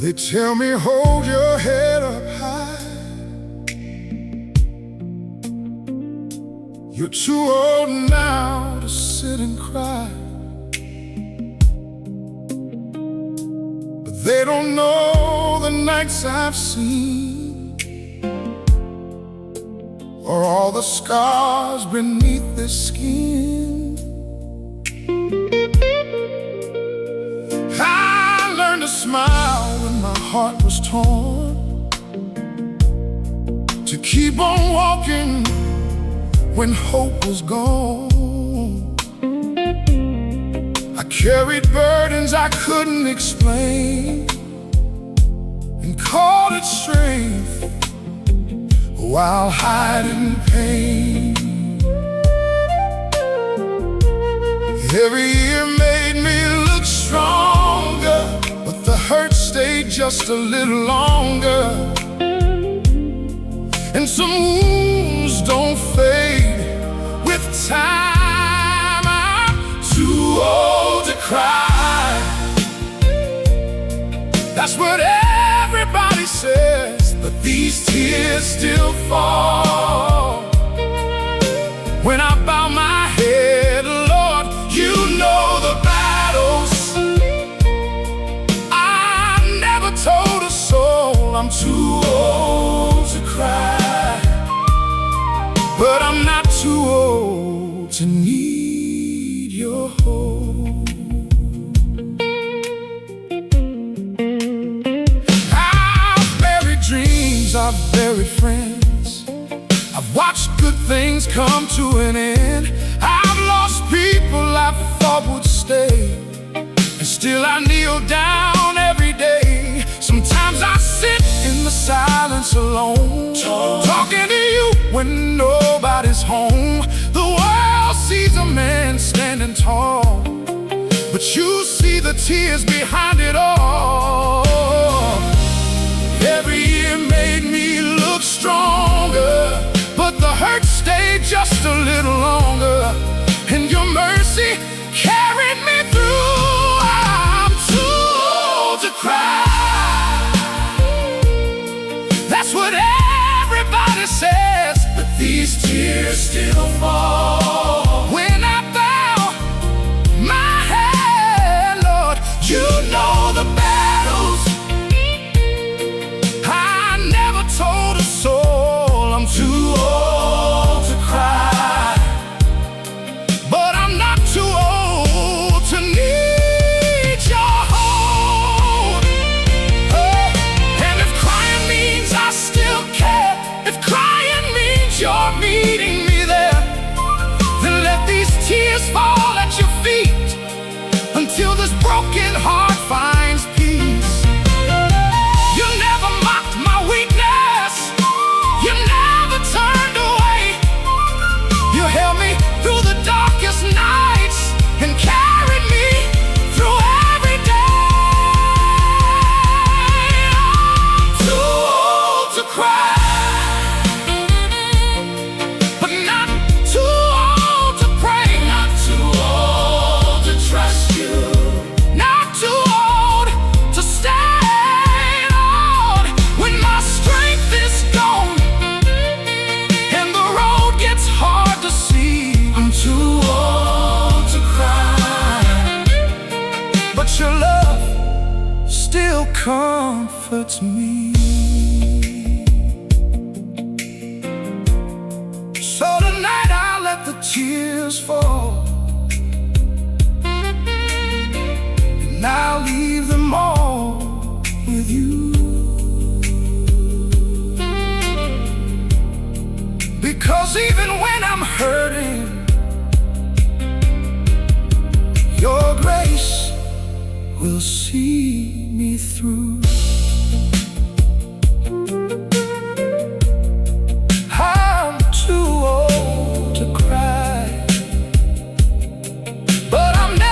They tell me hold your head up high. You're too old now to sit and cry. But they don't know the nights I've seen, or all the scars beneath this skin. I learned to smile when my heart was torn, to keep on walking when hope was gone. I carried burdens I couldn't explain and called it strength while hiding pain. Every year made me look stronger, but the hurt stayed just a little longer. And some wounds don't fade with time. I'm too old to cry. That's what everybody says, but these tears still fall when I bow my head. Lord, you know the battles I never told a soul. I'm too old to cry, but I'm not too old to need your hope. I've buried dreams, I've buried friends, I've watched good things come to an end. I've lost people I thought would stay, and still I kneel down every day. Sometimes I sit in the silence alone, talking to you when nobody's home. The world sees a man standing tall, but you see the tears behind it all. Every year made me look stronger, but the hurt stayed just a little longer. And your mercy carried me through. I'm too old to cry. That's what everybody says, but these tears still fall when I bow my head. Lord, you know the battles I never told a soul. I'm too old to cry, but I'm not too old to need your hold. And if crying means I still care, if crying means you're meeting me there, then let these tears fall at your feet until this broken heart finds peace. You never mocked my weakness, you never turned away. You held me through the darkest nights and carried me through every day. I'm too old to cry, but not too old to pray, not too old to trust you, not too old to stay, Lord, when my strength is gone and the road gets hard to see. I'm too old to cry, but your love still comforts me. So tonight I'll let the tears fall, and I'll leave them all with you. Because even when I'm hurting, your grace will see me through. I'm too old to cry, but I'm never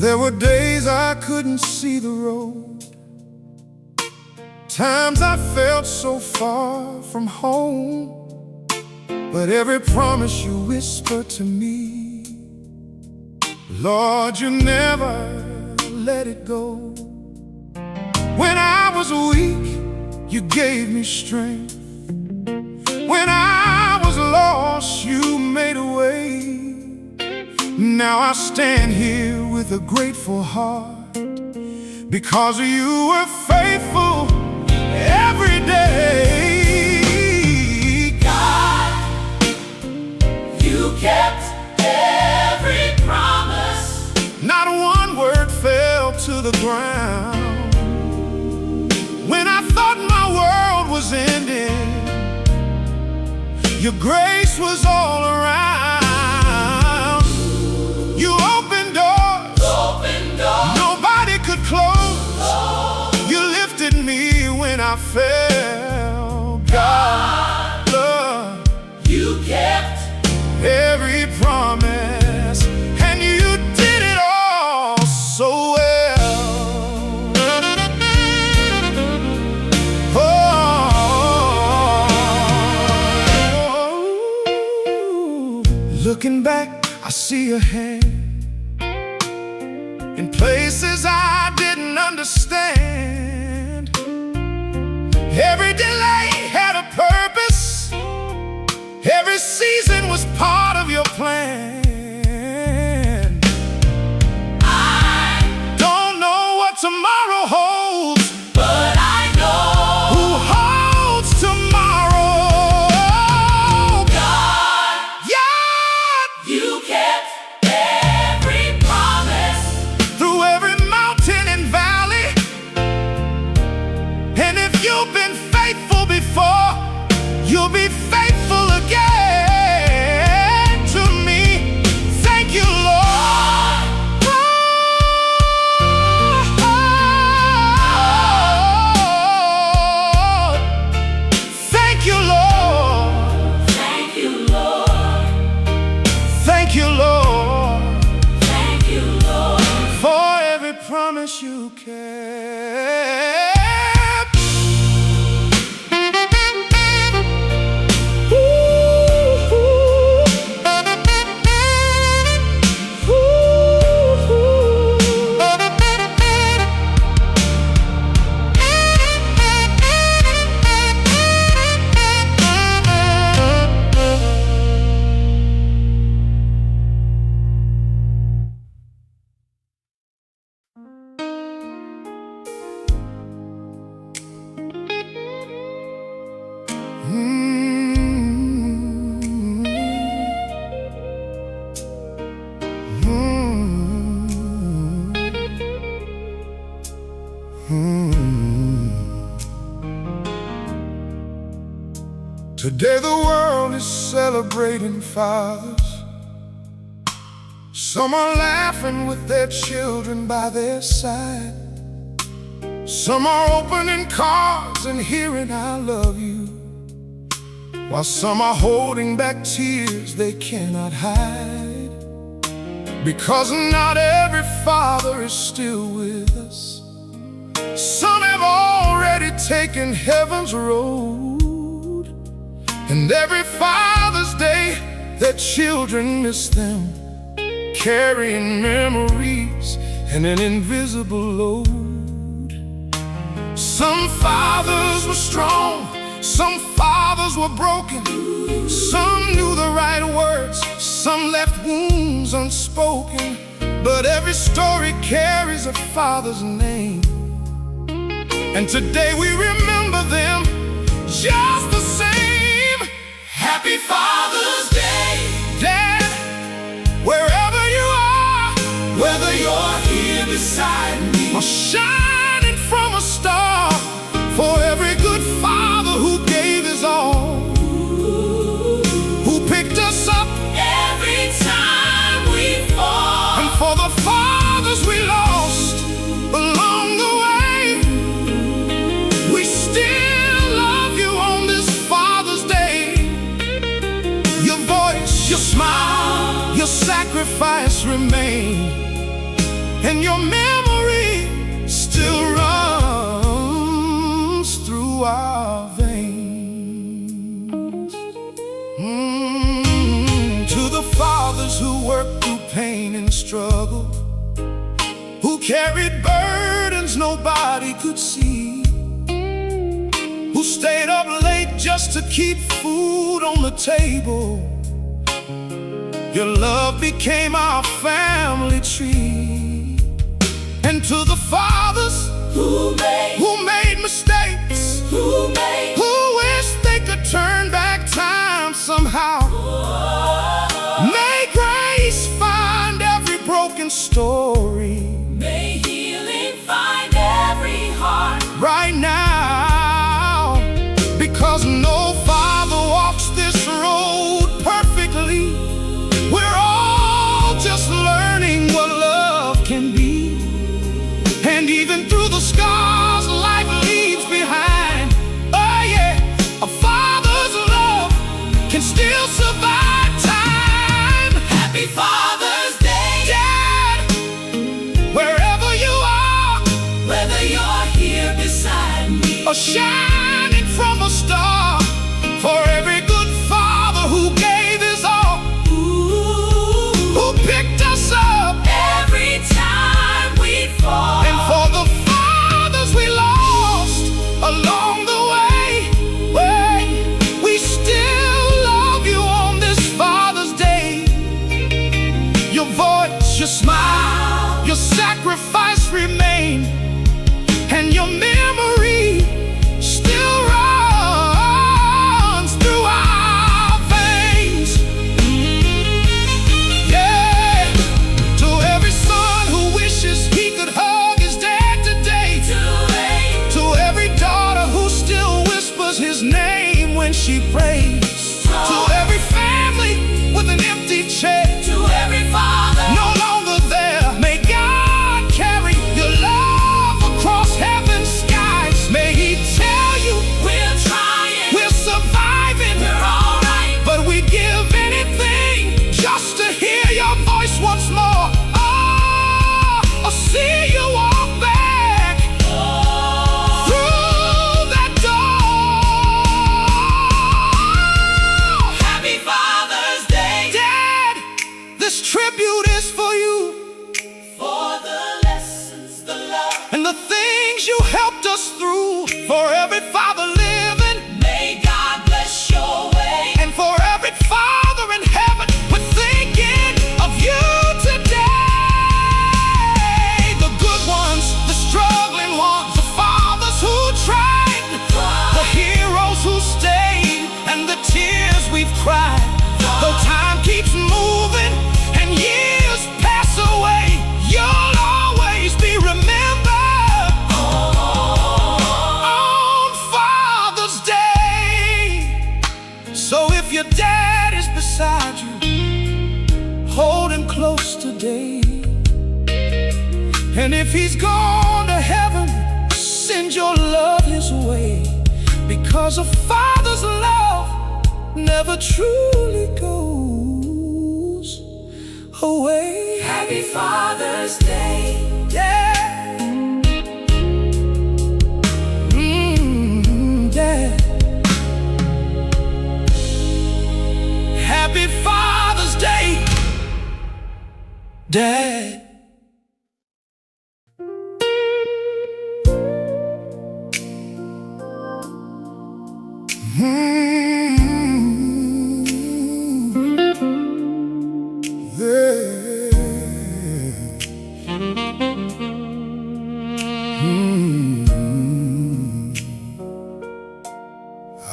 There were days I couldn't see the road, times I felt so far from home, but every promise you whispered to me, Lord, you never let it go. When I was weak, you gave me strength. When I was lost, you made a way. Now I stand here with a grateful heart, because you were faithful every day. God, you kept every promise. Not one word fell to the ground. When I thought my world was ending, your grace was all around. You opened doors nobody could close. You lifted me when I fell. God, love, you kept every promise, and you did it all so well. Oh, looking back, I see your hand in places I didn't understand. Every delay had a purpose. Every season was part of your plan. I don't know what tomorrow holds, but I know who holds tomorrow. God, yeah, you kept every promise. through every mountain and valley. And if you've been faithful before, you'll be faithful again to me. Thank you, Lord. Thank you, Lord. Thank you, Lord. Thank you, Lord. Thank you, Lord. For every promise you kept. Today the world is celebrating fathers. Some are laughing with their children by their side. Some are opening cards and hearing I love you, while some are holding back tears they cannot hide. Because not every father is still with us. Some have already taken heaven's road, and every Father's Day their children miss them, carrying memories and an invisible load. Some fathers were strong, some fathers were broken. Some knew the right words, some left wounds unspoken. But every story carries a father's name, and today we remember them just the same. Happy Father's Day, Dad, wherever you are, whether you're here beside me or shining from a star, for every good father who gave his all, who picked us up every time we fall, and for the fathers we lost along the way, we still love you on this Father's Day. Your voice, your smile, your sacrifice remain, and your memory still runs through our veins. To the fathers who worked through pain and struggle, who carried burdens nobody could see, who stayed up late just to keep food on the table, your love became our family tree. And to the fathers who made mistakes, who wish they could turn back time somehow, may grace find every broken story, May healing find every heart right now. Because no father walks this road perfectly. We're all just learning what love can be. And even through the scars life leaves behind, oh yeah, a father's love can still survive time. Happy Father's Day, Dad, wherever you are, whether you're here beside me or shining from a star, for every good father who gave his all, who picked us up every time we fall, and for the fathers we lost along the way, we still love you on this Father's Day. Your voice, your smile, your sacrifice remain, and your memory still runs through our veins. Yeah, to every son who wishes he could hug his dad today, to every daughter who still whispers his name when she prays, to every family with an empty chair, to every father no longer there, may God carry your love across heaven's skies. May He tell you we're trying, we're surviving, we're alright, but we'd give anything just to hear your voice once more. Or see you walk back through that door. Happy Father's Day, Dad, this tribute is for you, for the lessons, the love, and the things you helped us through. For every father living, may God bless your way, and for every father in heaven, we're thinking of you today. The good ones, the struggling ones, the fathers who tried, the heroes who stayed, and the tears we've cried. Though time keeps moving and years pass away, you'll always be remembered on Father's Day. So if your dad is beside you, hold him close today. And if he's gone to heaven, send your love his way. Because a father's love never truly goes away. Happy Father's Day, Yeah. Dad. Happy Father's Day, Dad.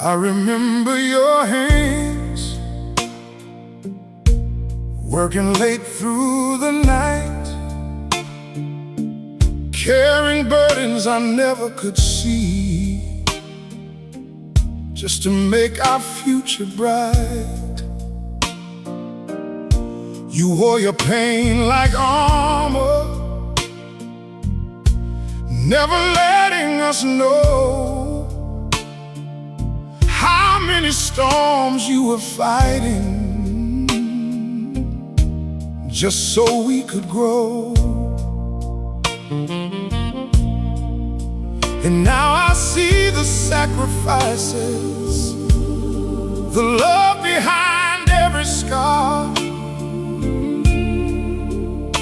I remember your hands working late through the night, carrying burdens I never could see, just to make our future bright. You wore your pain like armor, never letting us know how many storms you were fighting, just so we could grow. And now I see the sacrifices, the love behind every scar.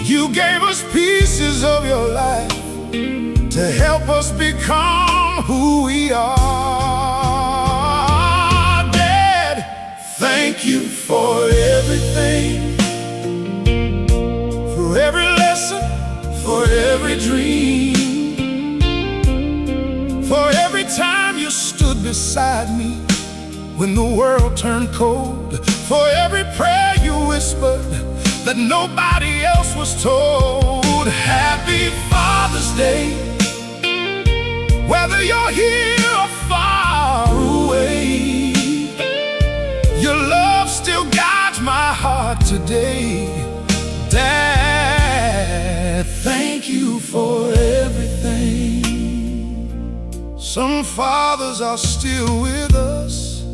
You gave us pieces of your life to help us become who we are. Dad, thank you for everything, for every lesson, for every dream, for every time you stood beside me when the world turned cold, for every prayer you whispered that nobody else was told. Happy Father's Day, whether you're here or far away. Your love still guides my heart today. Dad, thank you for everything. Some fathers are still with us,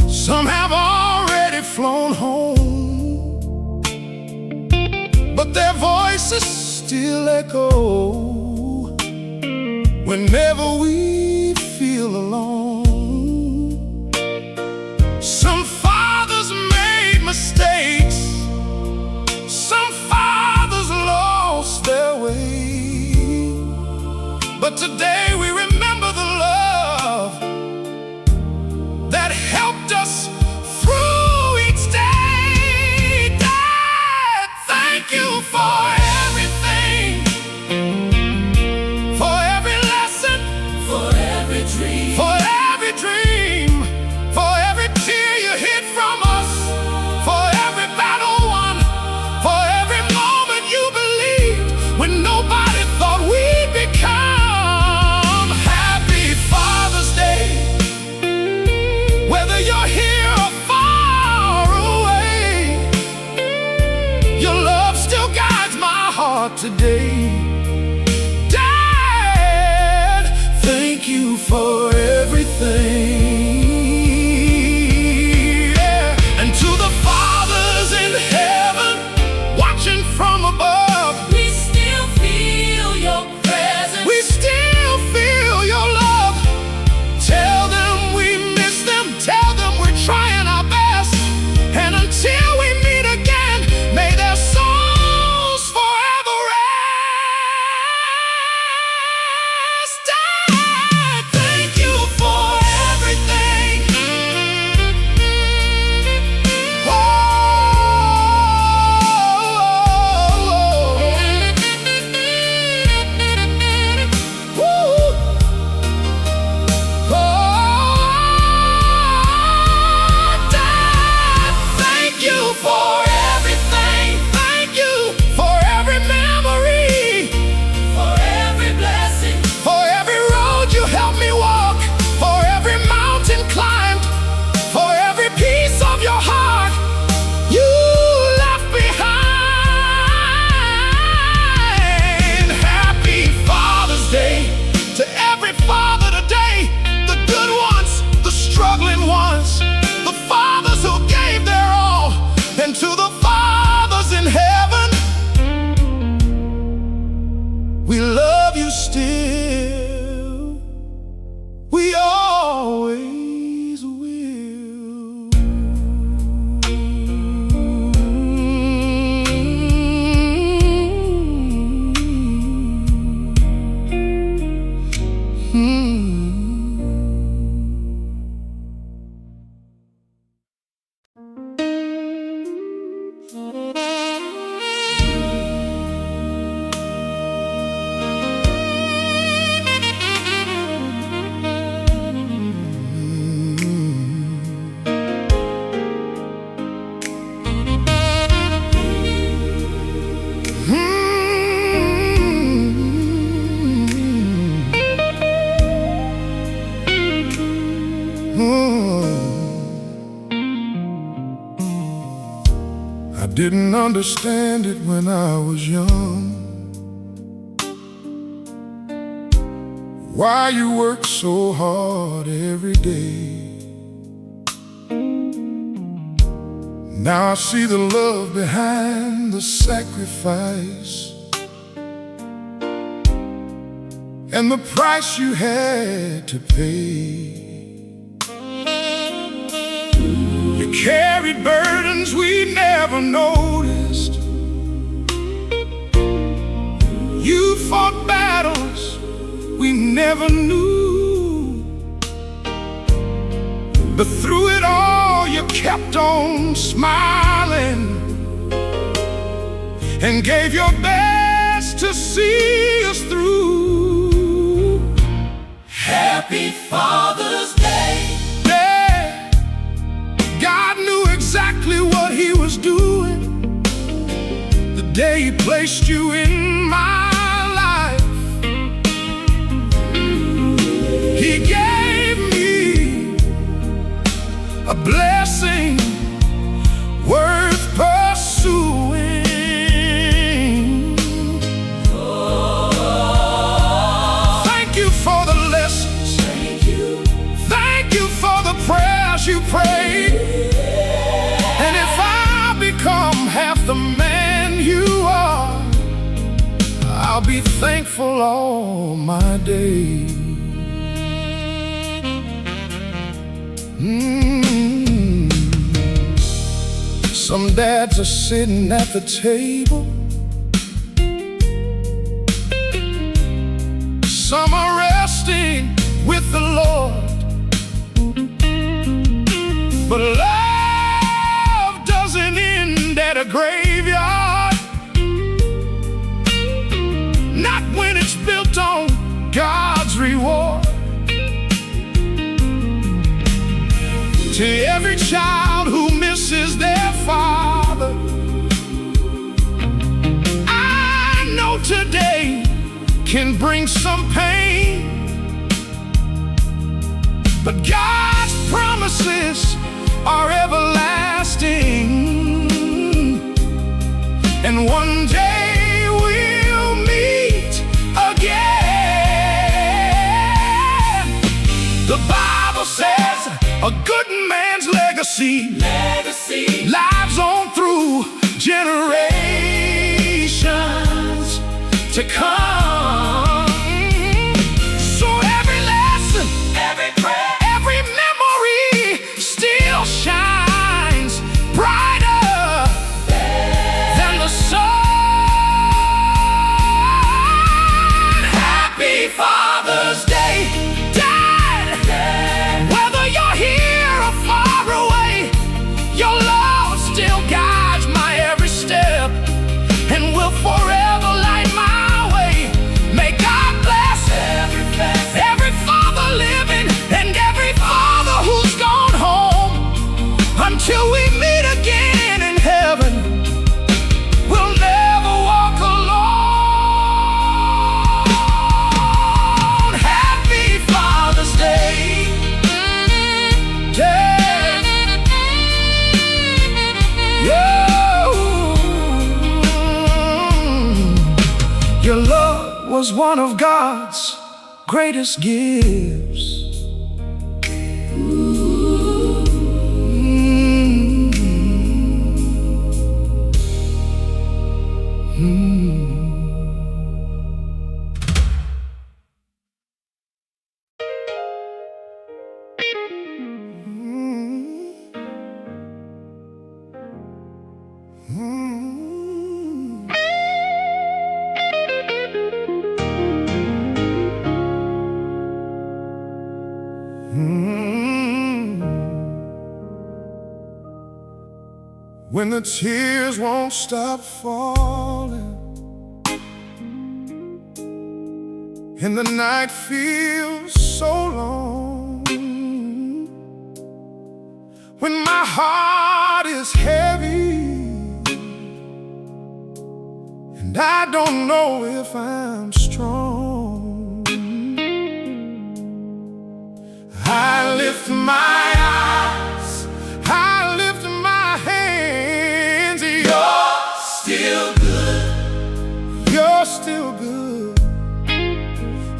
some have already flown home, but their voices still echo whenever we feel alone. Some fathers made mistakes, some fathers lost their way, but today we remember the love that helped us through each day. Dad, thank you for everything, for every lesson, for every dream, for every dream, for every tear you hid from us, for every battle won, for every moment you believed when nobody thought we'd become. Happy Father's Day, whether you're here or far away. Your love still guides my heart today. Dad, thank you for everything. Yeah. And to the fathers in heaven watching from above, We still feel your presence. we still feel your love. Tell them we miss them, tell them we're trying our best. And until we meet again, may their souls forever rest. Dad, thank you for everything. Oh, woo. Dad, thank you for everything. Thank you for every memory, For every blessing, for every road you helped me walk, for every mountain climbed, for every piece of your heart you left behind. Happy Father's Day to every father today, the good ones, the struggling ones, the fathers who gave their all. And to the fathers in heaven, we love you still, we always will. I didn't understand it when I was young, why you work so hard every day. Now I see the love behind the sacrifice, and the price you had to pay. You carried burdens we never noticed. You fought battles we never knew. But through it all you kept on smiling and gave your best to see us through. Happy Father's Day. Yeah. God knew exactly what He was doing the day He placed you in my life. He gave me a blessing worth pursuing. Thank you for the lessons. Thank you for the prayers you prayed. And if I become half the man you are, I'll be thankful all my days. Some dads are sitting at the table, some are resting with the Lord. But love doesn't end at a graveyard, not when it's built on God's reward. To every child who misses their father, I know today can bring some pain, but God's promises are everlasting, and one day we'll meet again. The Bible says a good man's legacy lives on through generations to come. So every lesson, every prayer, every memory still shines brighter than the sun. Happy Father's Day, Dad. Whether you're here or far away, your love still guides my every step and will forever light my way. May God bless every father living and every father who's gone home. Until we meet again in heaven, we'll never walk alone. Happy Father's Day. Your love was one of God's greatest gifts. When the tears won't stop falling and the night feels so long, when my heart is heavy and I don't know if I'm strong, I lift my eyes, I lift my hands. You're still good. You're still good.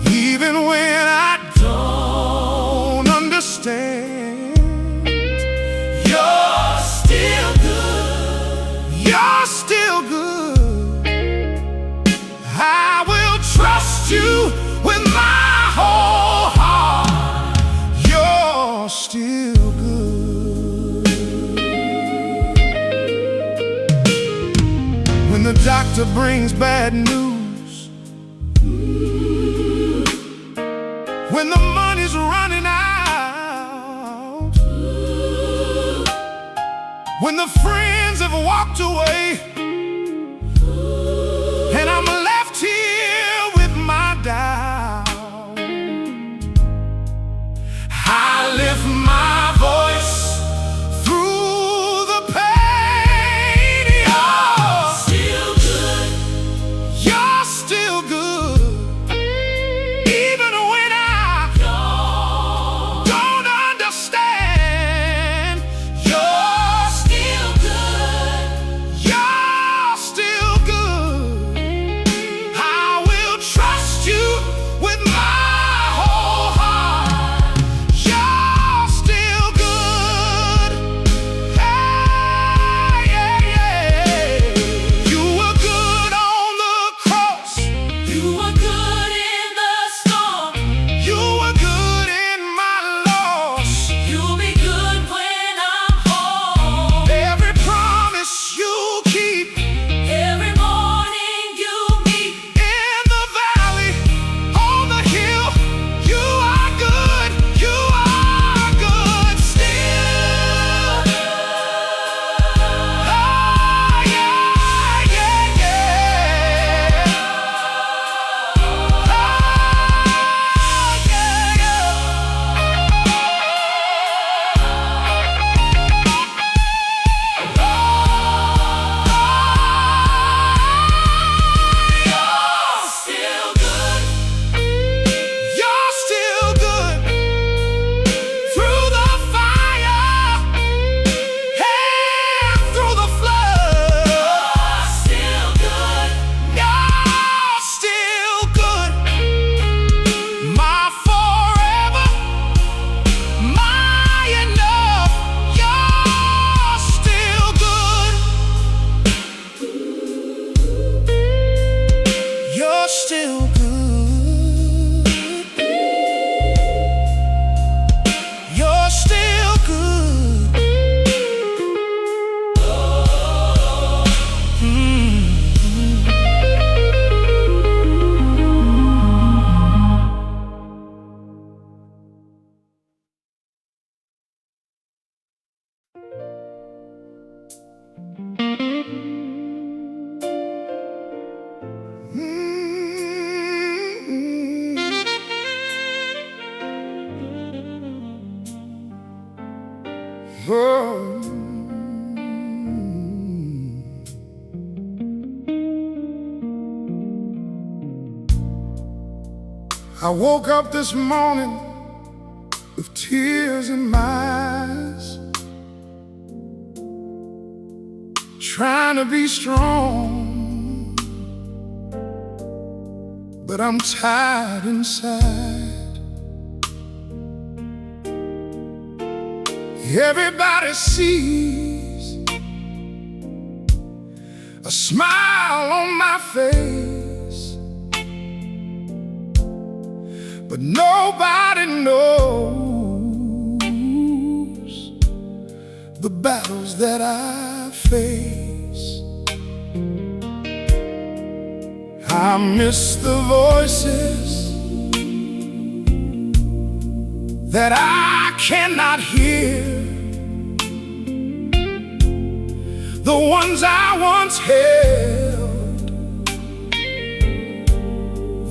Even when I don't understand, you're still good. You're still good. I will trust you with my doctor brings bad news, when the money's running out, when the friends have walked away, and I'm left here with my doubt, I lift my voice through the pain. You're still good. You're still good. Even when I don't understand, you're still good. You're still good. I will trust you with my whole heart. You're still good. Hey, yeah, yeah. You were good on the cross. You were good in the storm. You were good in my loss. You'll be good when I'm home. Every promise you keep, Every morning you meet. in the valley, on the hill, you are good. You are good still. Oh, yeah, yeah, yeah. Oh, yeah, You're still good. You're still good through the fire and through the flood. You're still good. You're still good, my forever, my enough. You're still good. You're still good. You're still good. I woke up this morning with tears in my eyes, trying to be strong, but I'm tired inside. Everybody sees a smile on my face, but nobody knows the battles that I face. I miss the voices that I cannot hear, the ones I once held,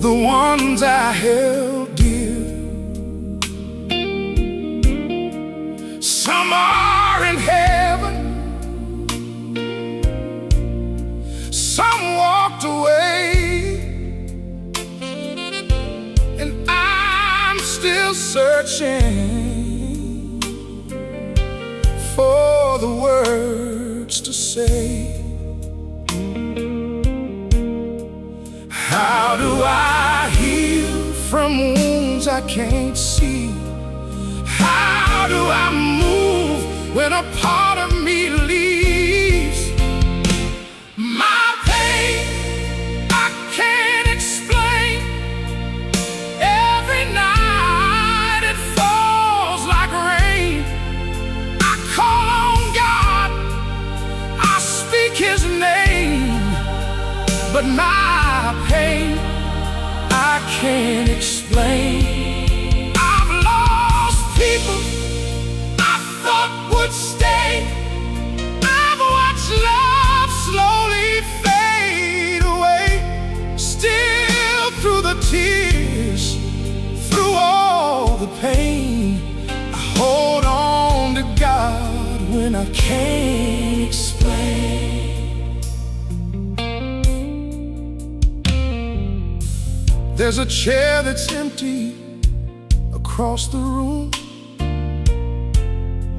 the ones I held dear. Some are in heaven, some walked away, and I'm still searching for the words to say. How do I heal from wounds I can't see? How do I move when a part of me leaves? My pain I can't explain. Every night it falls like rain. I call on God, I speak His name, but my pain I can't explain. I've lost people I thought would stay. I've watched love slowly fade away. Still through the tears, through all the pain, I hold on to God when I can't explain. There's a chair that's empty across the room.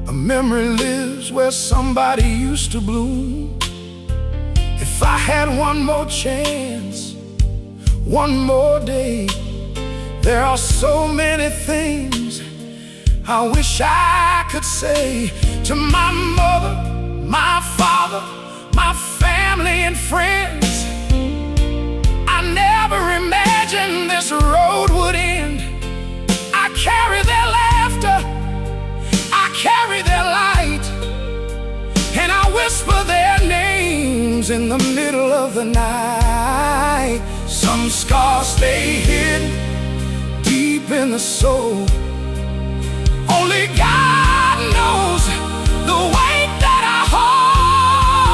A memory lives where somebody used to bloom. If I had one more chance, one more day, there are so many things I wish I could say to my mother, my father, my family and friends. I never imagined this road would end. I carry their laughter, I carry their light, and I whisper their names in the middle of the night. Some scars stay hidden deep in the soul. Only God knows the weight that I hold.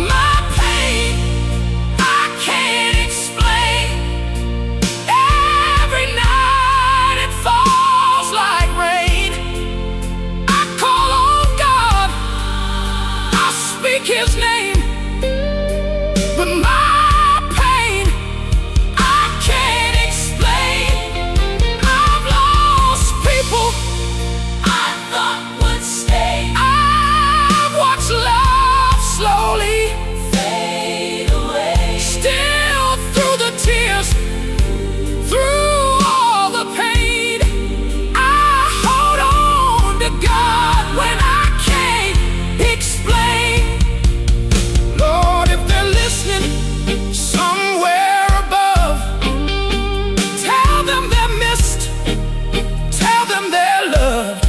My pain I can't explain. Every night it falls like rain. I call on God, I speak His name, but my pain I can't explain. I've lost people I thought would stay. I've watched love slowly fade away. Still through the tears, through all the pain, I hold on to God when I can't explain. Lord, if they're listening somewhere above, tell them they're missed, tell them they're loved.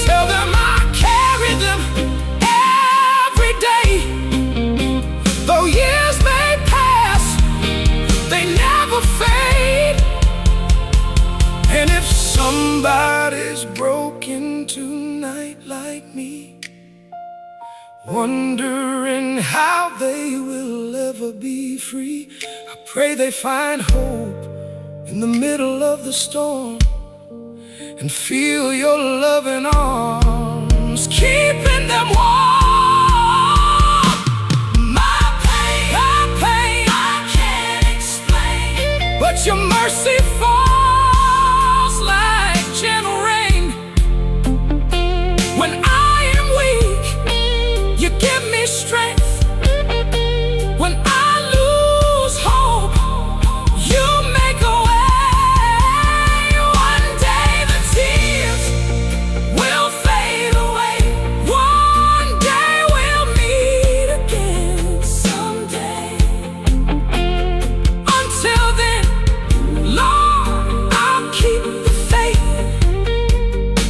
Tell them I carry them every day. Though years may pass, they never fade. And if somebody's broken tonight like me, wondering how they will ever be free, I pray they find hope in the middle of the storm and feel your loving arms keeping them warm. My pain I can't explain, but your mercy falls like gentle rain. When I am weak, you give me strength. When I lose hope, you make a way. One day the tears will fade away. One day we'll meet again someday. Until then, Lord, I'll keep the faith.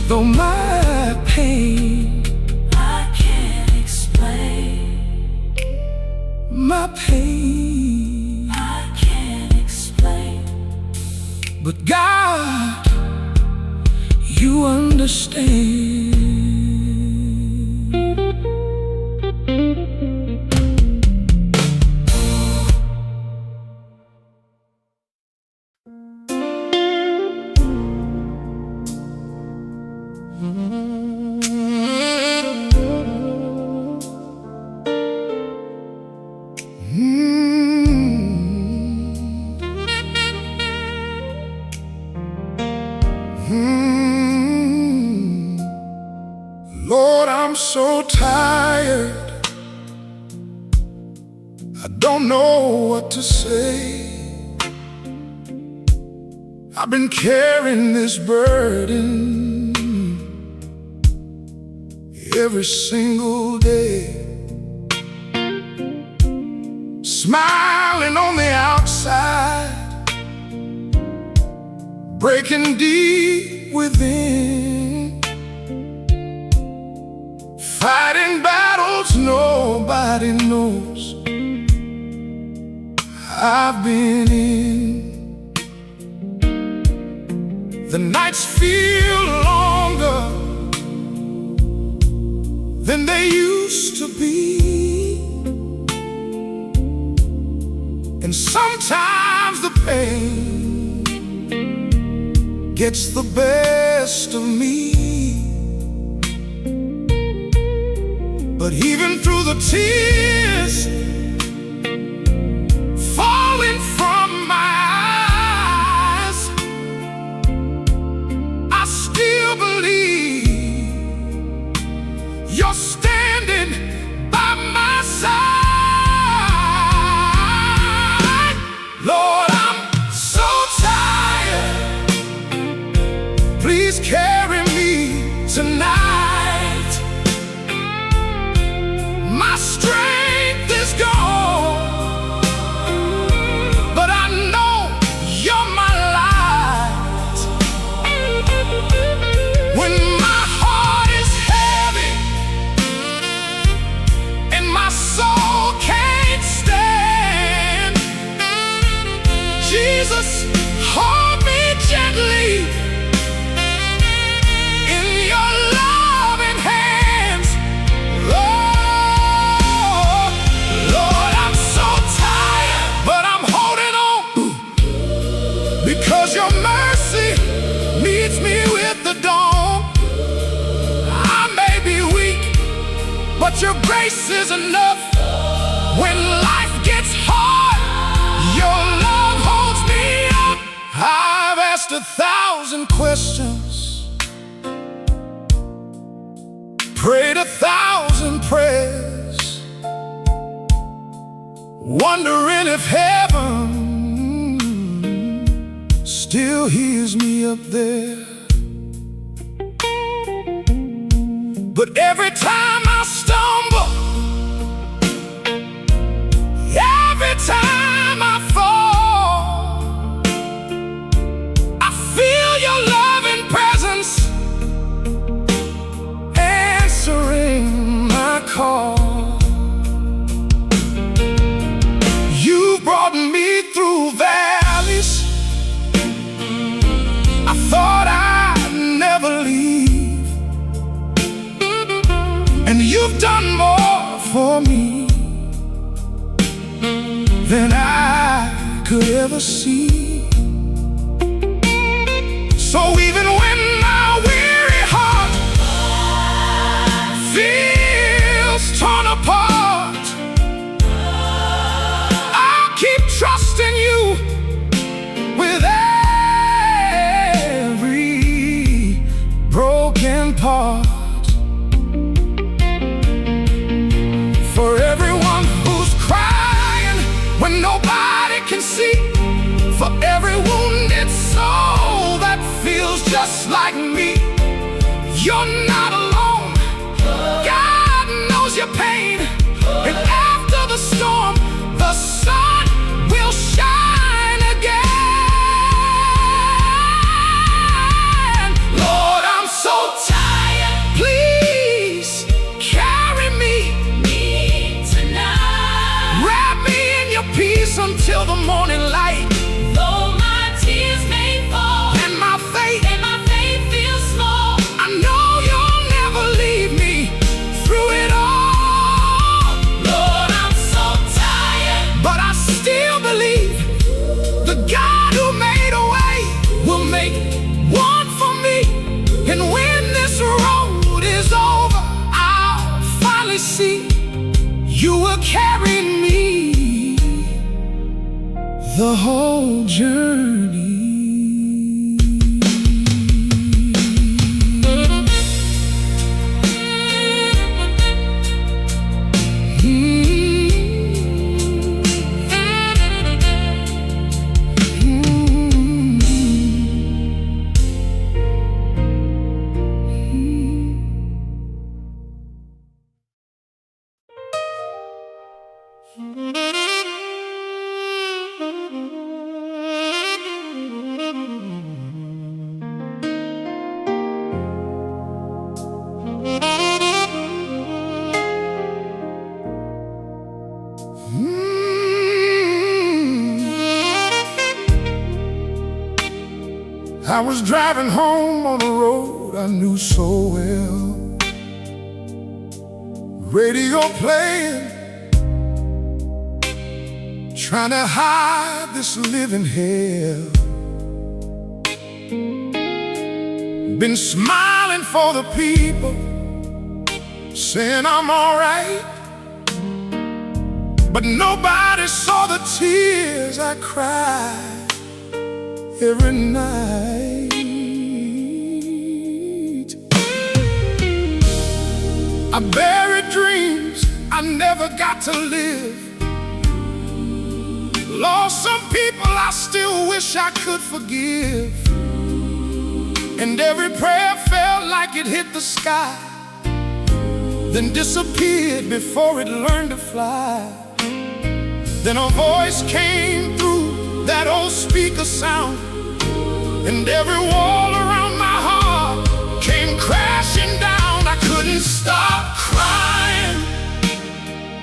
Though my pain I can't explain. My pain I can't explain, but God, you understand. Lord, I'm so tired, I don't know what to say. I've been carrying this burden every single day, smiling on the outside, breaking deep within, fighting battles nobody knows. I've been in. The nights feel longer than they used to be, and sometimes the pain gets the best of me. But even through the tears falling from my eyes, I still believe you're standing by my side. Lord, I'm so tired. Please carry me tonight. My strength is gone, but I know you're my light. When my heart is heavy and my soul can't stand, Jesus, hold me gently in your loving hands. Oh, Lord, I'm so tired, but I'm holding on, because your mercy meets me with the dawn. I may be weak, but your grace is enough. When life gets hard, your love holds me up. I've asked 1,000 questions, prayed 1,000 prayers, wondering if heaven still hears me up there. But every time I stumble, every time I fall, I feel your loving presence answering my call. You brought me through valleys I thought I'd never leave, and you've done more for me than I could ever see. So even when my weary heart feels torn apart, I'll keep trusting you with every broken part. For everyone who's crying when nobody can see, for every wounded soul that feels just like me, you're not alone. God knows your pain, and after the storm, the sun will shine again. Lord, I'm so tired. Please carry me tonight. Wrap me in your peace until the morning light. Though my tears may fall And my faith, feels small, I know you'll never leave me through it all. Lord, I'm so tired. But I still believe the God who made a way will make one for me. And when this road is over, I'll finally see you will carry me the whole journey. Mm. 'Cause I was driving home on a road I knew so well. Radio playing, trying to hide this living hell. Been smiling for the people, saying I'm alright, but nobody saw the tears I cried every night. I buried dreams I never got to live. Lost some people I still wish I could forgive. And every prayer felt like it hit the sky, then disappeared before it learned to fly. Then a voice came through that old speaker sound, and every wall around my heart came crashing down. I couldn't stop crying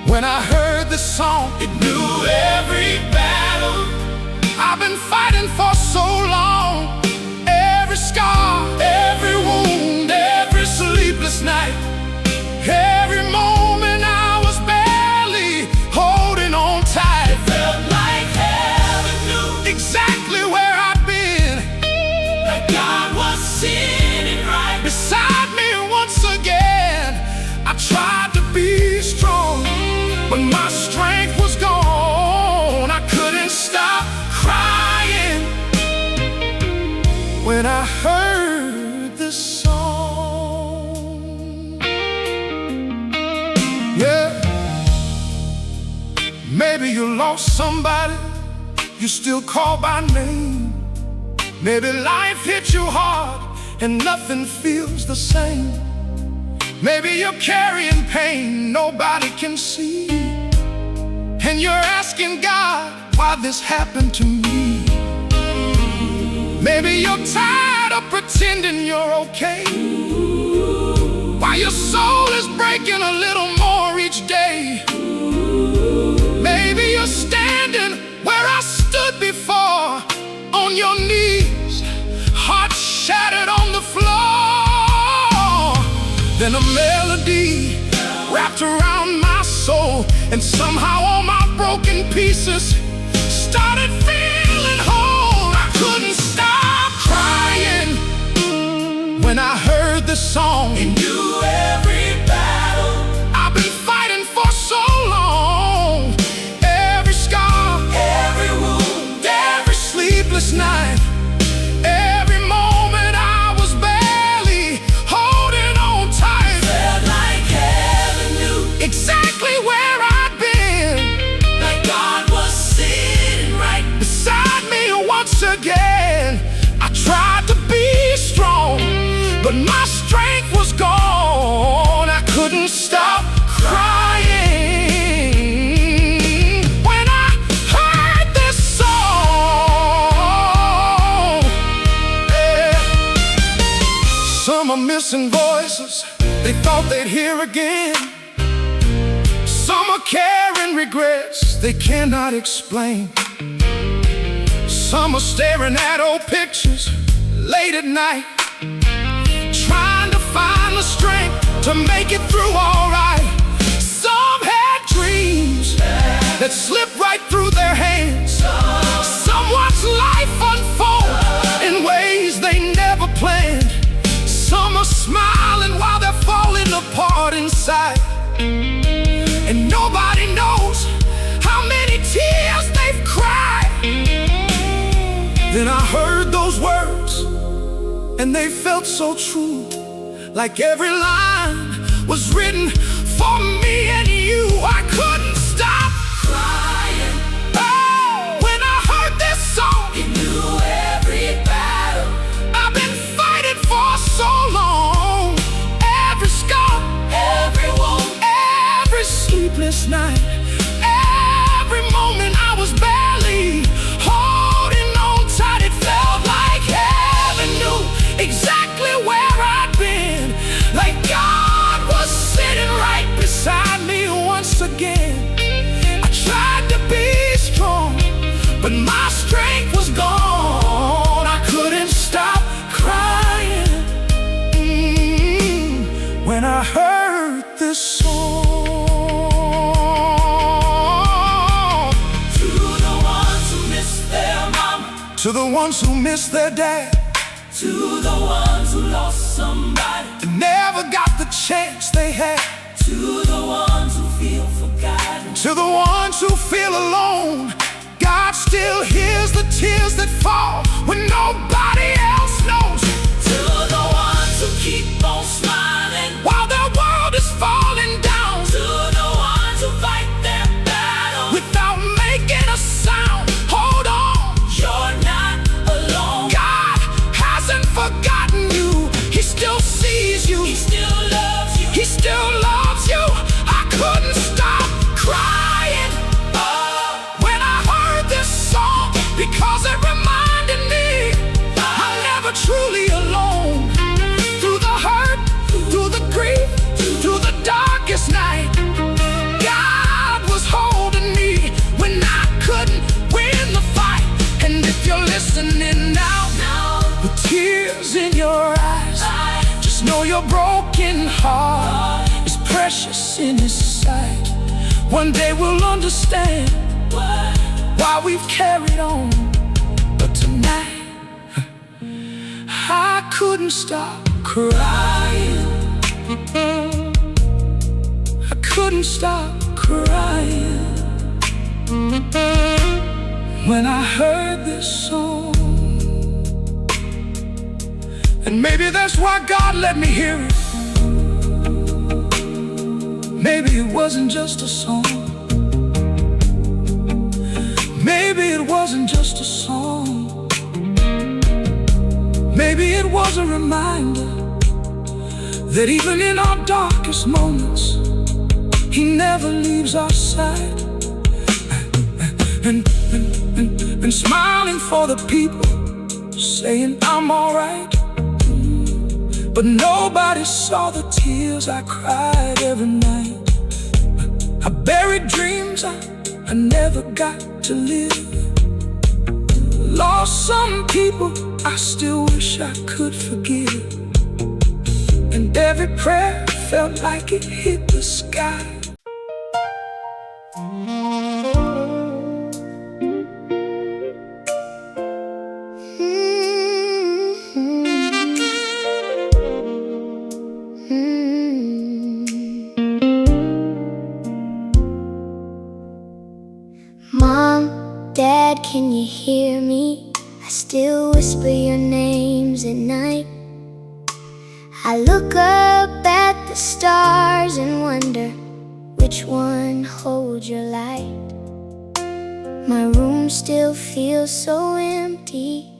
when I heard the song. It knew every battle I've been fighting for so long. Every scar, every wound, every sleepless night, every moment I was barely holding on tight. It felt like heaven knew exactly where I'd been, that God was sitting right beside me once again. I tried to be strong, but my strength was gone. I couldn't stop crying when I heard this song. Yeah, maybe you lost somebody you still call by name. Maybe life hit you hard and nothing feels the same. Maybe you're carrying pain nobody can see, and you're asking God why this happened to me. Maybe you're tired of pretending you're okay, while your soul is breaking a little more each day. Maybe you're standing where I stood before, on your knees, heart shattered on the floor. Then a melody wrapped around my soul, and somehow all my broken pieces started feeling whole. I couldn't stop crying when I heard the song. He knew every battle I've been fighting for so long. Every scar, every wound, every sleepless night, every moment I was barely holding on tight. felt like heaven knew Exactly where I'd been, that God was sitting right beside me once again. I tried to be strong, but my strength was gone. I couldn't stop crying when I heard this song. Yeah. Some are missing voices they thought they'd hear again. Some are carrying regrets they cannot explain. Some are staring at old pictures late at night, trying to find the strength to make it through alright. Some had dreams that slipped right through their hands. Some watched life unfold in ways they never planned. Some are smiling while they're falling apart inside, and nobody knows how many tears they've cried. Then I heard those words, and they felt so true, like every line was written for me and you. I couldn't stop crying. oh, when I heard this song. He knew every battle I've been fighting for so long. Every scar, every wound, every sleepless night, every moment I was barely holding on tight. It felt like heaven knew exactly where I'd been, like God was sitting right beside me once again. I tried to be strong, but my strength was gone. I couldn't stop To the ones who missed their dad, to the ones who lost somebody, and never got the chance they had, to the ones who feel forgotten, to the ones who feel alone, God still hears the tears that fall when nobody else knows. to the ones who keep on smiling While their world is falling down, to the ones who fight their battle without making a sound, hold on. you're not alone. God hasn't forgotten you. He still sees you. He still loves you. He still loves you. I couldn't stop crying when I heard this song, because it reminded me I'm never truly alone. Through the hurt, through the grief, through the darkest night, God was holding me when I couldn't win the fight. And if you're listening now, with tears in your eyes, just know your broken heart is precious in His sight. One day we'll understand why we've carried on. But tonight, I couldn't stop crying. I couldn't stop crying when I heard this song. And maybe that's why God let me hear it. Maybe it wasn't just a song. Maybe it wasn't just a song. Maybe it was a reminder that even in our darkest moments, He never leaves our side. And smiling for the people, saying I'm alright. But nobody saw the tears I cried every night. I buried dreams I never got to live. Lost some people I still wish I could forgive. And every prayer felt like it hit the sky. Mom, Dad, can you hear me? I still whisper your names at night. I look up at the stars and wonder which one holds your light. My room still feels so empty,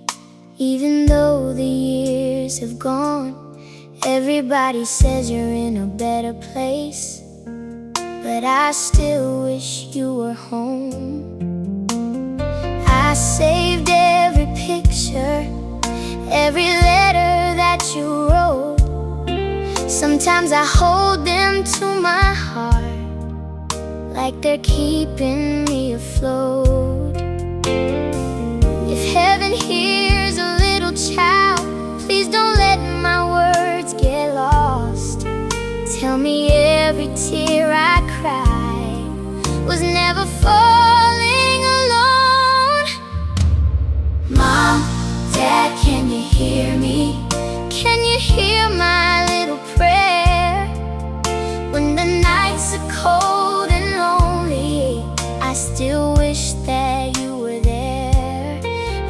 even though the years have gone. Everybody says you're in a better place, but I still wish you were home. I saved every picture, every letter that you wrote. Sometimes I hold them to my heart, like they're keeping me afloat. If heaven hears a little child, please don't let my words get lost. Tell me every tear I cried was never falling alone. Mom, Dad, can you hear me? Can you hear my little prayer? When the nights are cold and lonely, I still wish that you were there.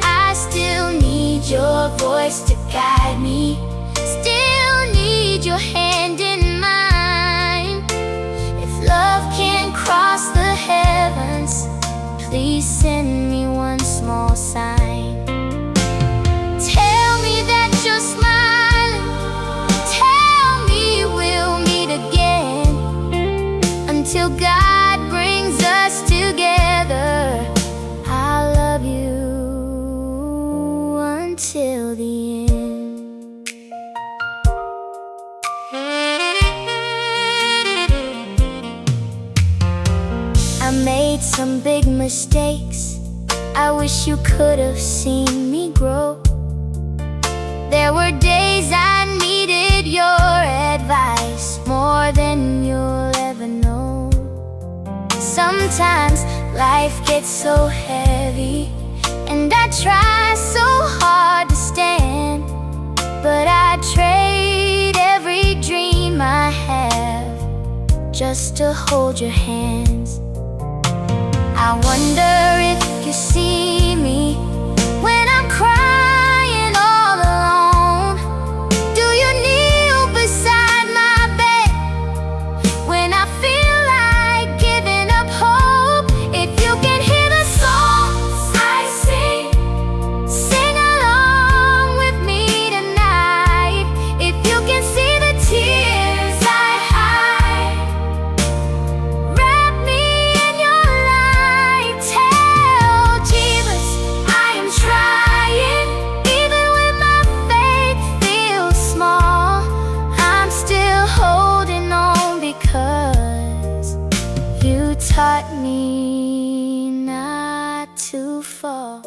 I still need your voice to guide me, still need your hand in mine. If love can't cross the heavens, please send me one small sign. Tell me that you're smiling, tell me we'll meet again. Until God brings us together, I'll love you until the end. I made some big mistakes, I wish you could have seen me grow. There were days I needed your advice more than you'll ever know. Sometimes life gets so heavy and And I try so hard to stand, but I trade every dream I have just to hold your hands. I wonder if you see me when I'm crying all alone. Do you kneel beside my bed when I feel like giving up hope? If you can hear the songs I sing, sing along with me tonight. If you can see the tears I hide, wrap me in your light. Tell Jesus I am trying, even when my faith feels small. I'm still holding on because you taught me not to fall.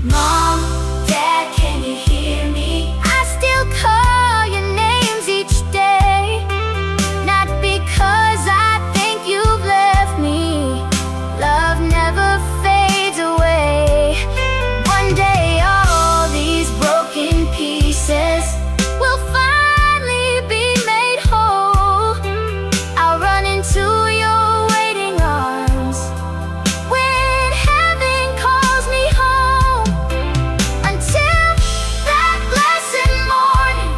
Mom, Dad, can you hear me? I still call your names each day, not because I think you've left me. Love never fades away. One day all these broken pieces will finally be made whole. I'll run into your waiting arms when heaven calls me home. Until that blessed morning,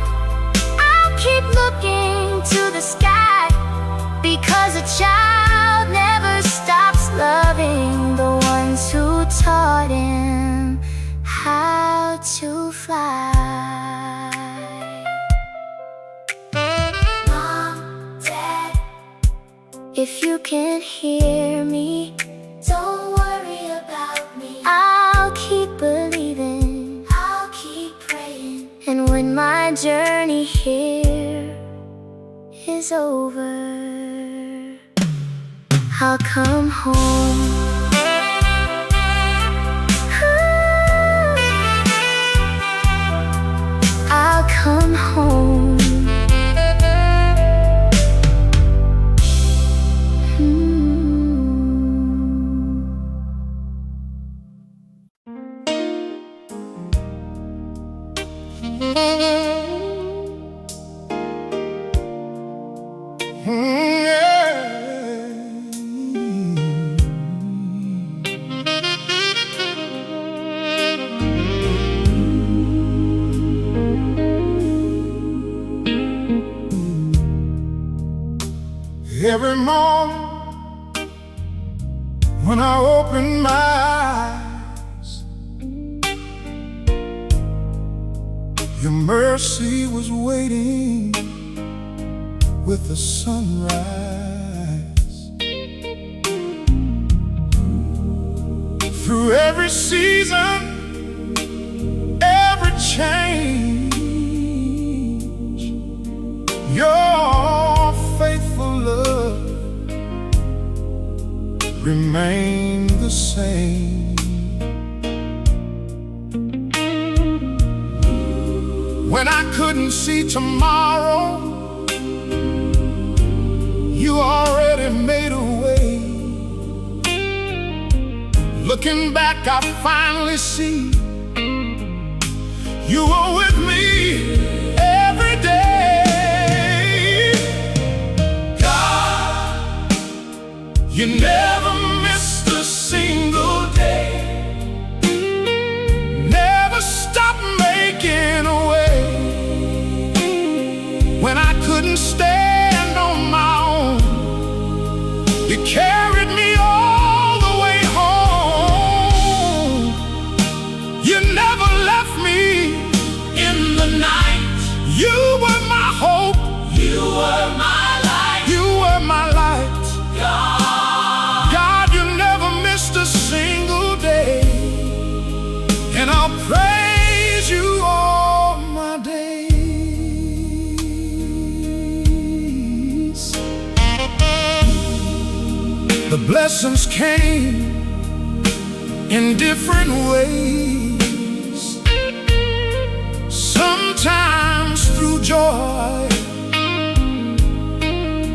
I'll keep looking to the sky, because a child never stops loving the ones who taught him how to fly. Mom, Dad, if you can hear me, don't worry about me. I'll keep believing, I'll keep praying. And when my journey here is over, I'll come home. I'll come home. Every morning when I open my eyes, your mercy was waiting with the sunrise. Through every season, every change, your faithful love remained the same. When I couldn't see tomorrow, you already made a way. Looking back, I finally see you were with me every day. God, you never missed a single day. Never stopped making a way. When I couldn't stand on my own, you carried me all the way home. You never left me in the night. You were my hope. You were my light. You were my light. God, you never missed a single day. And I'll praise you all my days. The blessings came in different ways, sometimes through joy,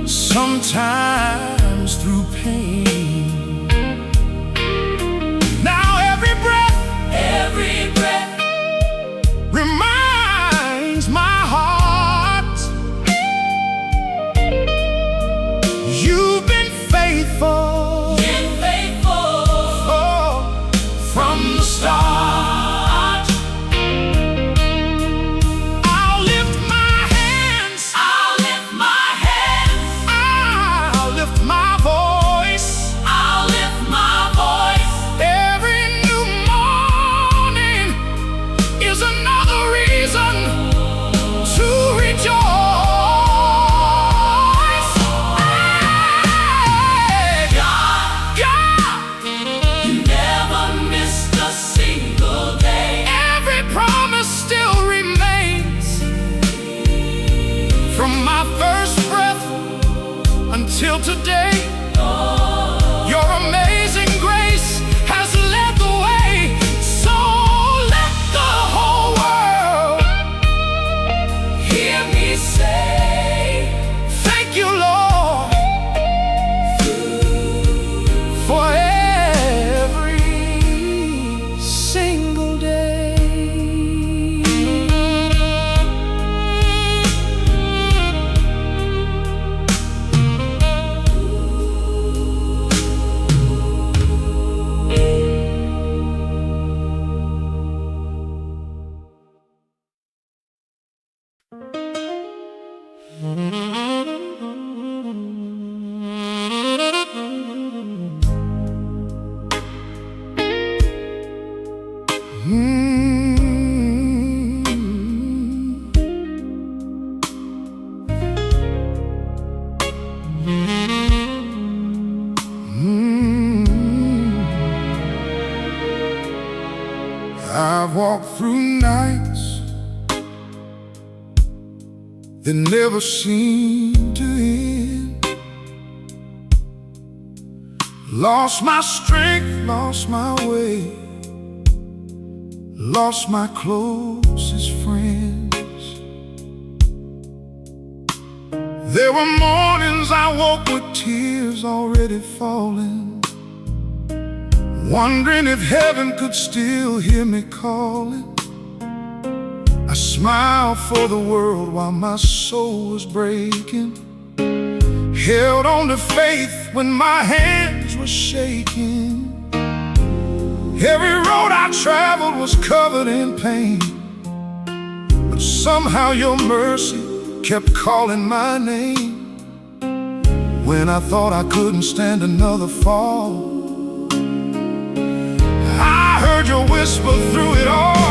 sometimes through pain. till today. Your amazing grace has led the way, so let the whole world Hear me say, thank you, Lord, for every single day. I've walked through nights that never seemed to end. Lost my strength, lost my way, lost my closest friends. There were mornings I woke with tears already falling, wondering if heaven could still hear me calling. I smiled for the world while my soul was breaking, held on to faith when my hands were shaking. Every road I traveled was covered in pain, but somehow your mercy kept calling my name. When I thought I couldn't stand another fall, I heard your whisper through it all.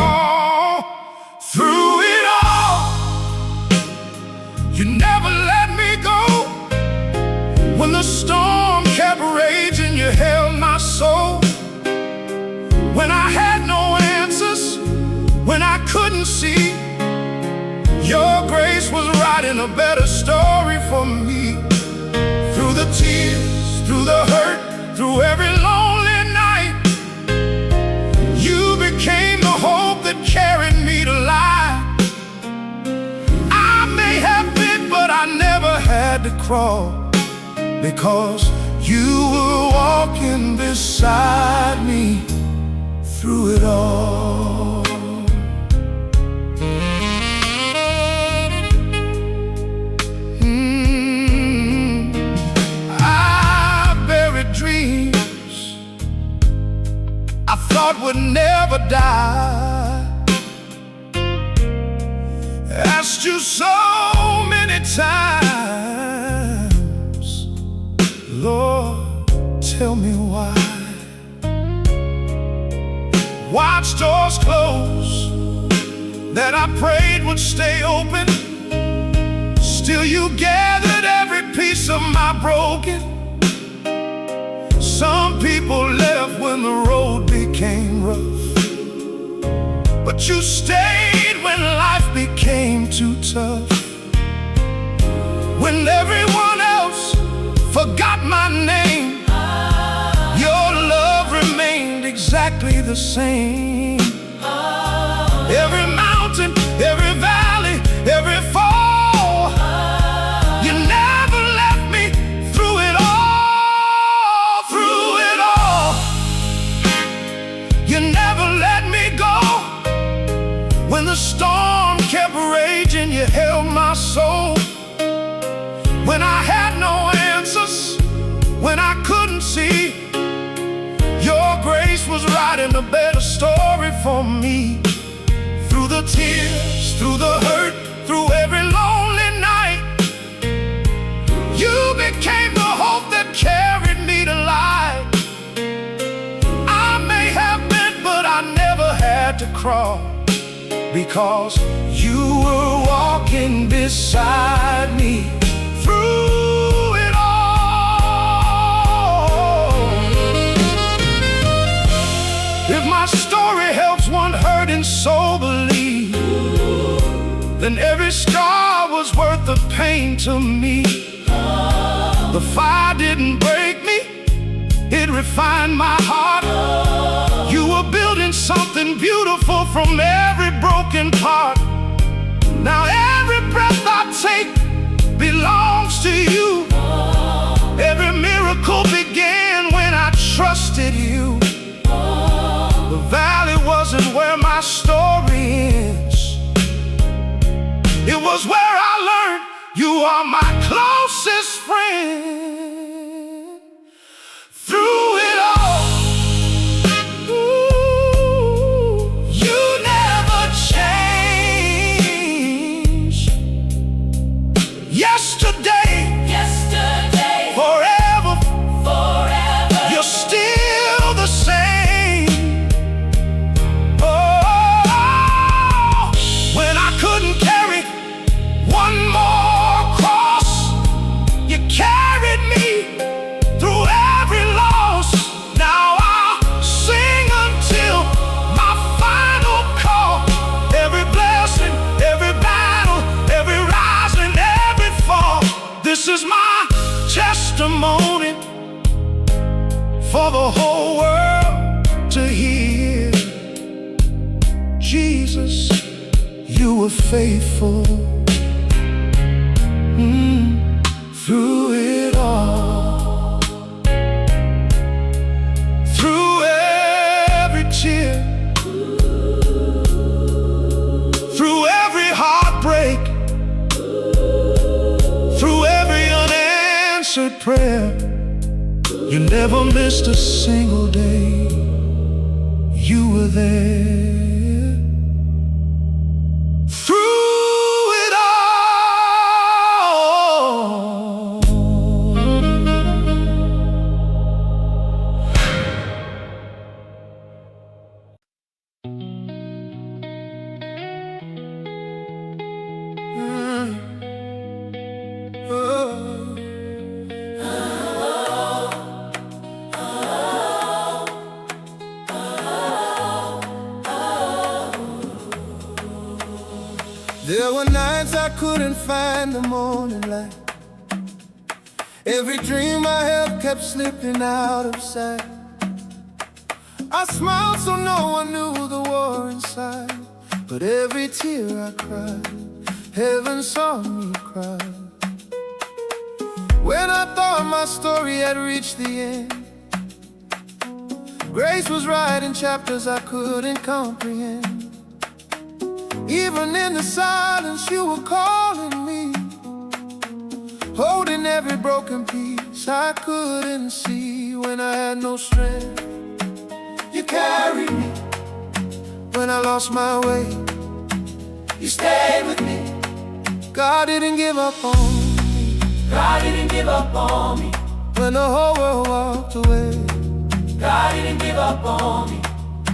Through it all, you never let me go. When the storm kept raging, you held my soul. When I had no answers, when I couldn't see, your grace was writing a better story for me. Through the tears, through the hurt, through every lonely night, you became the hope that carried me to life. I may have been, but I never had to crawl, because you were walking beside me through it all. I buried dreams I thought would never die. Asked you so many times, Lord, tell me why. Watched doors close that I prayed would stay open. Still you gathered every piece of my broken. Some people left when the road became rough, but you stayed when life became too tough. When everyone else forgot my name, your love remained exactly the same. Every mountain, every valley, every fall, you never left me through it all. Through it all, you never let me go. When the storm kept raging, you held my soul. When I had no answers, when I couldn't see, your grace was writing a better story for me. Through the tears, through the hurt, through every lonely night, you became the hope that carried me to life. I may have been, but I never had to crawl, because you were walking beside me through it all. If my story helps one hurting soul believe, then every scar was worth the pain to me. The fire didn't break me, it refined my heart. You were building something beautiful from every broken part. Now every breath I take belongs to you. Every miracle began when I trusted you. The valley wasn't where my story ends. It was where I learned you are my closest friend. Through it all, ooh, you never change. Yesterday, forever, you're still the same. Oh, when I couldn't carry one more cross, you carried me through every loss. Now I'll sing until my final call. Every blessing, every battle, every rise and every fall. This is my testimony for the whole world to hear. Jesus, you were faithful. Through it all, through every tear, through every heartbreak, through every unanswered prayer, you never missed a single day. You were there. There were nights I couldn't find the morning light. Every dream I held kept slipping out of sight. I smiled so no one knew the war inside, but every tear I cried, heaven saw me cry. When I thought my story had reached the end, grace was writing chapters I couldn't comprehend. Even in the silence you were calling me, holding every broken piece I couldn't see. When I had no strength, you carried me. When I lost my way, you stayed with me. God didn't give up on me. God didn't give up on me. When the whole world walked away, God didn't give up on me.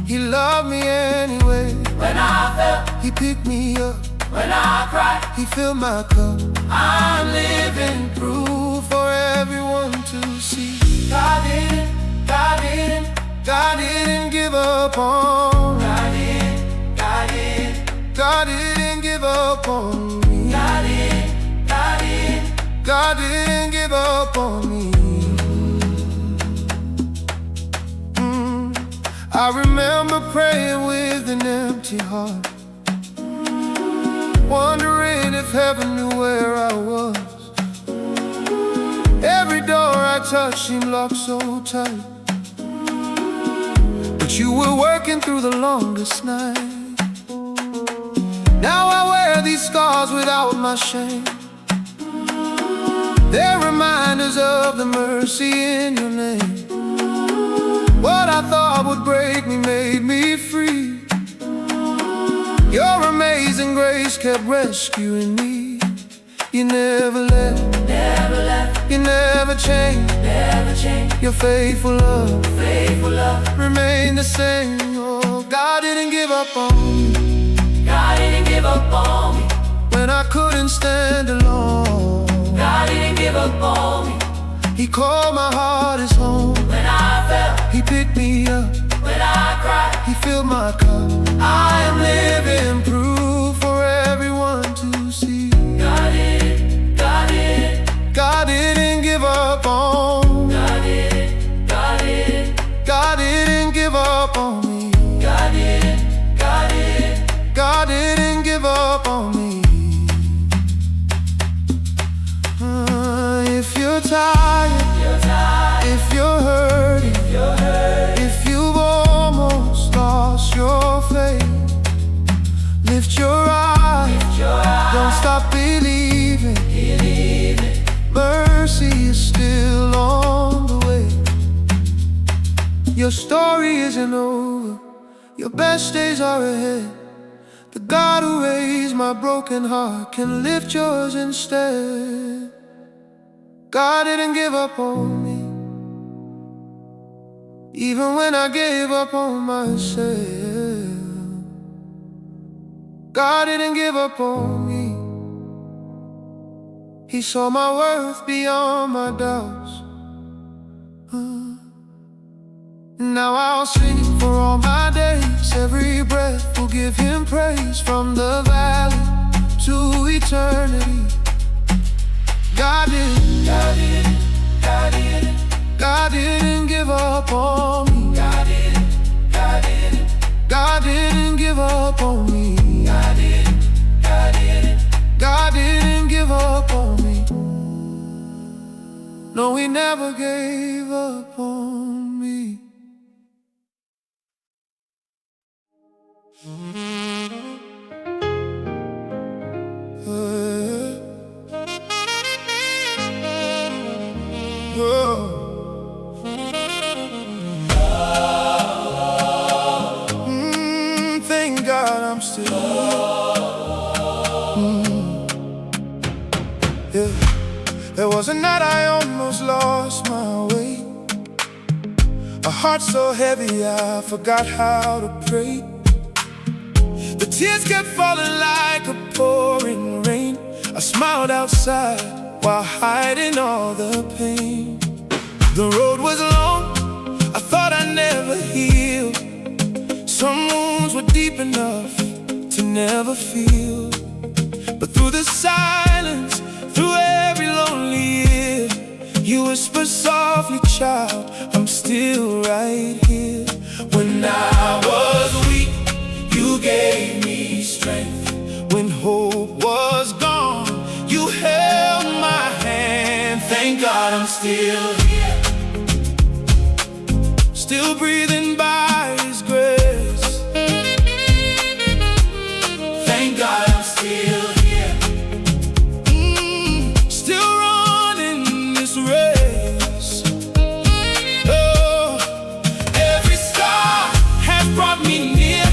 He loved me anyway. When I fell, He picked me up. when I cried, He filled my cup. I'm living Proof for everyone to see. God didn't, God didn't, God didn't give up on me. God didn't, God didn't, God didn't give up on me. God didn't, God didn't. God didn't give up on me. I remember praying with an empty heart, wondering if heaven knew where I was. Every door I touched seemed locked so tight, but you were working through the longest night. Now I wear these scars without my shame. They're reminders of the mercy in your name. What I thought would break me made me free. Your amazing grace kept rescuing me. You never left, Never left, you never changed. never changed. Your faithful love Faithful love, remained the same. Oh, God didn't give up on me. God didn't give up on me. When I couldn't stand alone, God didn't give up on me. He called my heart his home. When I fell, He picked me up. when I cried, He filled my cup. I am Living proof for everyone to see. God didn't, God didn't, God didn't give up you're tired, if you're hurting, if you've almost lost your faith, lift your eyes, don't stop believing. Mercy is still on the way. Your story isn't over, your best days are ahead. The God who raised my broken heart can lift yours instead. God didn't give up on me, even when I gave up on myself. God didn't give up on me. He saw my worth beyond my doubts. Now I'll sing for all my days. Every breath will give Him praise. From the valley to eternity, God didn't give up on me. God didn't give up on me. God didn't give up on me. No, He never gave up on me. Thank God I'm still here. There was a night I almost lost my way, a heart so heavy I forgot how to pray. The tears kept falling like a pouring rain. I smiled outside while hiding all the pain. The road was long, I thought I'd never heal. Some wounds were deep enough to never feel. But through the silence, through every lonely year, you whisper softly, child, I'm still right here. When I was weak, you gave me strength. When hope was gone, you held my hand. Thank God I'm still here, still breathing by His grace. Thank God I'm still here, still running this race. Oh, every star has brought me near.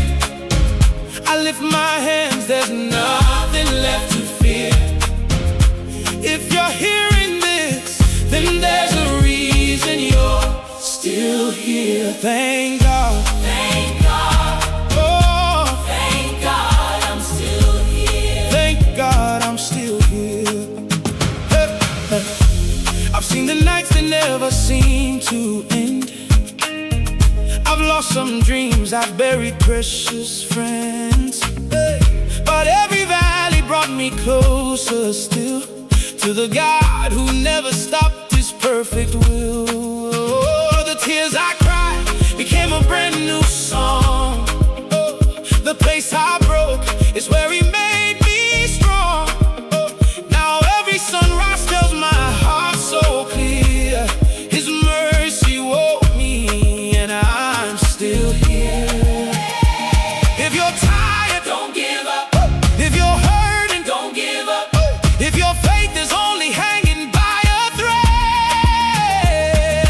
I lift my hands, there's nothing left to fear. If you're hearing this, then there's a reason you're still here. Thank God. Thank God. Oh, thank God I'm still here. Thank God I'm still here. Hey, hey. I've seen the nights that never seem to end. I've lost some dreams, I've buried precious friends. Hey. But every valley brought me closer still to the God who never stopped His perfect will. Oh, the tears I cried became a brand new song. Oh, the place I broke is where He made me strong. Oh, now every sunrise tells my heart so clear. His mercy woke me and I'm still here. If you're tired, don't give up. If you're hurting, don't give up. If your faith is only hanging by a thread,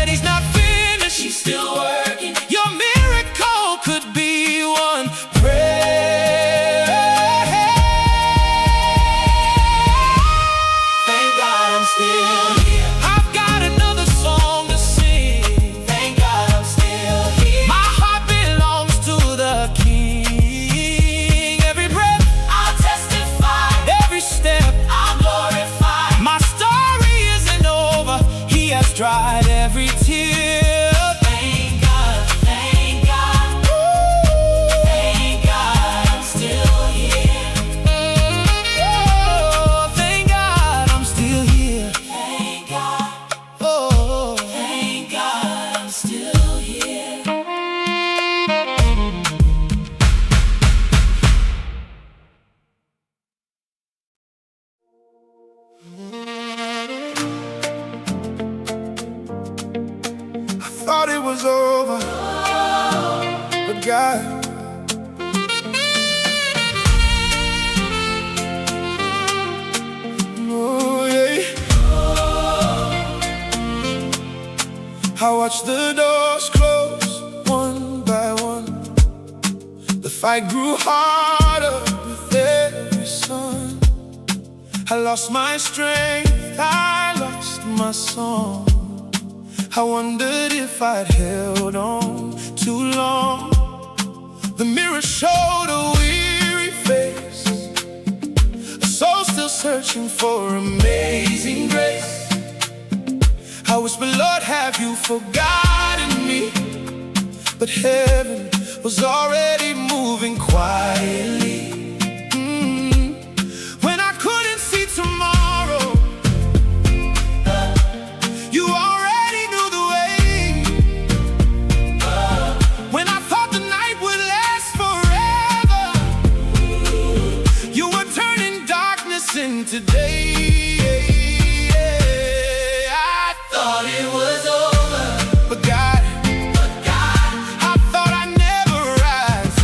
He's not finished, He's still working. Your miracle could be one prayer. Thank God I'm still here. I've got another song to sing. Thank God I'm still here. My heart belongs to the King. Every breath I'll testify, every step I'll glorify. My story isn't over, He has dried every tear. Thank God, thank God. Ooh, thank God I'm still here. Oh, thank God I'm still here. Thank God. Oh, thank God I'm still here. was over, but God, oh yeah. I watched the doors close one by one. The fight grew harder with every sun. I lost my strength, I lost my song. I wondered if I'd held on too long. The mirror showed a weary face, a soul still searching for amazing grace. I whispered, Lord, have you forgotten me? But heaven was already moving quietly. When I couldn't see tomorrow, you already knew the way. When I thought the night would last forever, you were turning darkness into day. I thought it was over, but God, I thought I'd never rise.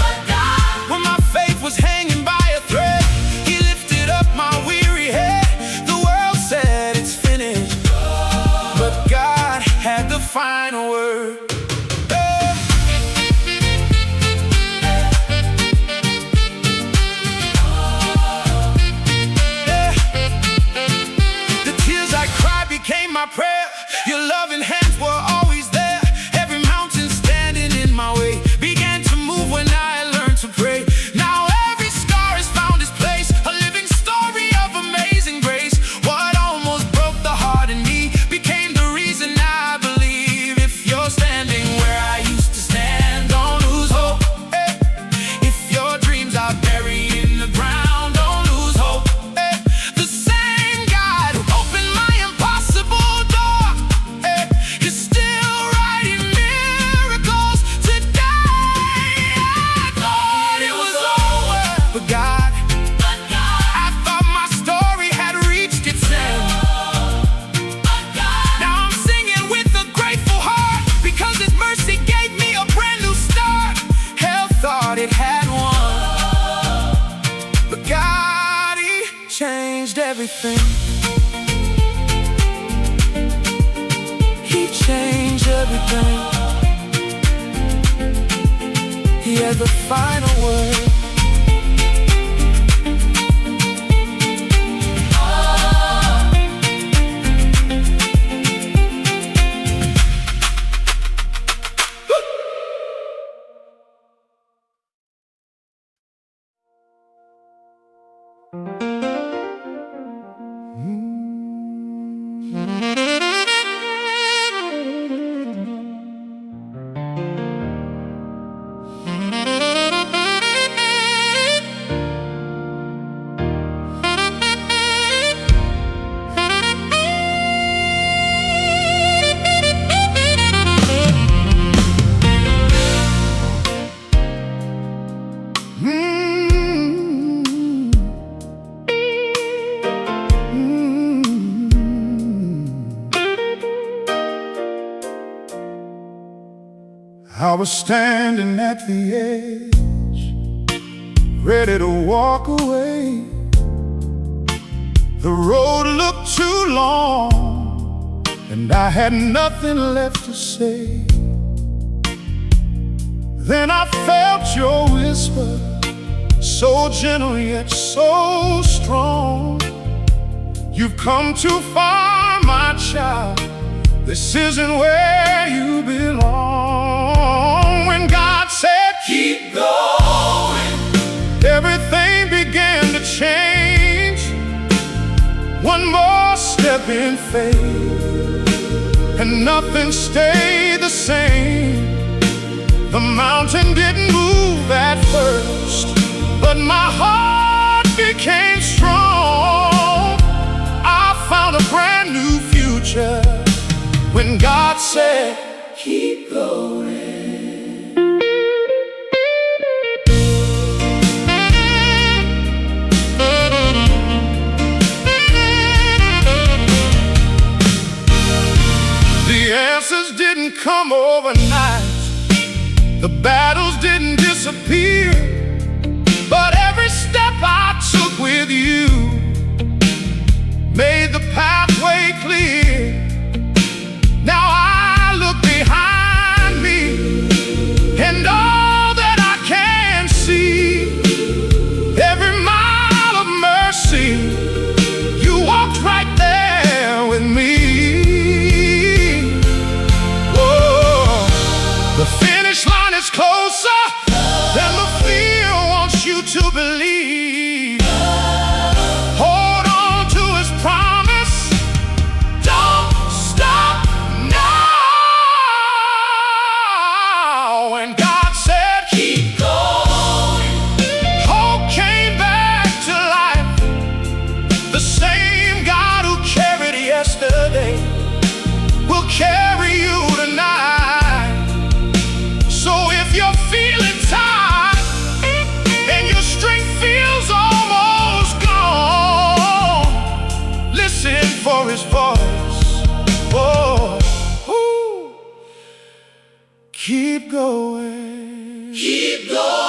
But God, when my faith was hanging by a thread, He lifted up my weary head. The world said it's finished, but God had the final word. The tears I cried became my prayer. Your loving hands were always there. Every mountain standing in my way began to move when I learned to pray. Now every scar has found its place, a living story of amazing grace. What almost broke the heart in me became the reason I believe. If you're standing where I used to stand, don't lose hope. If your dreams are buried in the ground, don't lose hope. The same God who opened my impossible door is still writing miracles today. I thought it was over, but God, I thought my story had reached its end. Now I'm singing with a grateful heart, because His mercy gave me a brand new start. Hell thought it had won, but God, He changed everything. He changed everything. He had the final word. I was standing at the edge, ready to walk away. The road looked too long, and I had nothing left to say. Then I felt your whisper, so gentle yet so strong. You've come too far, my child. This isn't where you belong. When God said, keep going, everything began to change. One more step in faith, and nothing stayed the same. The mountain didn't move at first, but my heart became strong. I found a brand new future when God said, keep going. The come overnight. The battles didn't disappear, but every step I took with you made the pathway clear. Now I look behind me, and all that I can see, every mile of mercy, you walked right there with me. Oh, the finish line is closer than the fear wants you to believe. Hold on to his promise, don't stop now. When God said keep going, hope came back to life. The same God who carried yesterday will carry you tonight. So if you're feeling tired and your strength feels almost gone, listen for his voice. Oh, ooh. Keep going. Keep going.